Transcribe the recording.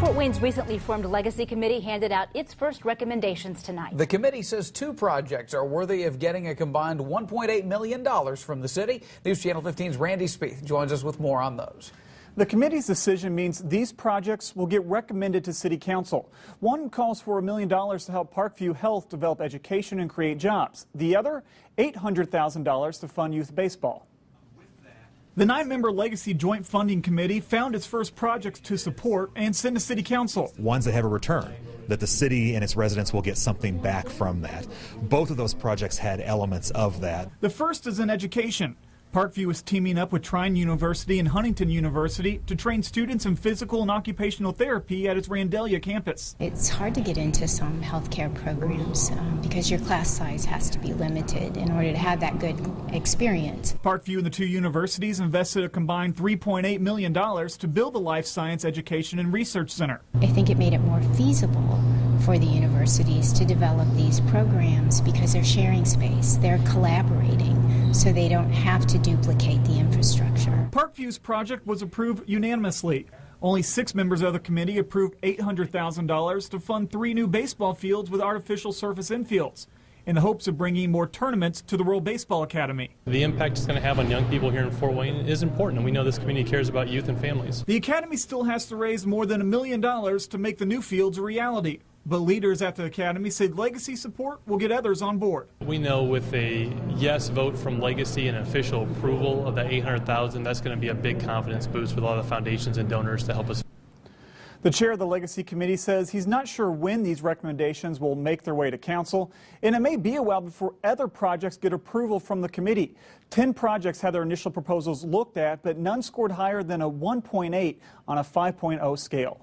Fort Wayne's recently formed Legacy Committee handed out its first recommendations tonight. The committee says 2 projects are worthy of getting a combined $1.8 million from the city. News Channel 15's Randy Spieth joins us with more on those. The committee's decision means these projects will get recommended to City Council. One calls for $1 million to help Parkview Health develop education and create jobs. The other, $800,000 to fund youth baseball. The 9-member Legacy Joint Funding Committee found its first projects to support and send to City Council. Ones that have a return, that the city and its residents will get something back from that. Both of those projects had elements of that. The first is in education. Parkview is teaming up with Trine University and Huntington University to train students in physical and occupational therapy at its Randalia campus. It's hard to get into some healthcare programs because your class size has to be limited in order to have that good experience. Parkview and the 2 universities invested a combined $3.8 million to build the Life Science Education and Research Center. I think it made it more feasible for the universities to develop these programs because they're sharing space, they're collaborating, so they don't have to duplicate the infrastructure. Parkview's project was approved unanimously. Only 6 members of the committee approved $800,000 to fund 3 new baseball fields with artificial surface infields, in the hopes of bringing more tournaments to the World Baseball Academy. The impact it's going to have on young people here in Fort Wayne is important, and we know this community cares about youth and families. The Academy still has to raise more than $1 million to make the new fields a reality. But leaders at the Academy said Legacy support will get others on board. We know with a yes vote from Legacy and official approval of that $800,000, that's going to be a big confidence boost with all the foundations and donors to help us. The chair of the Legacy Committee says he's not sure when these recommendations will make their way to council, and it may be a while before other projects get approval from the committee. 10 projects had their initial proposals looked at, but none scored higher than a 1.8 on a 5.0 scale.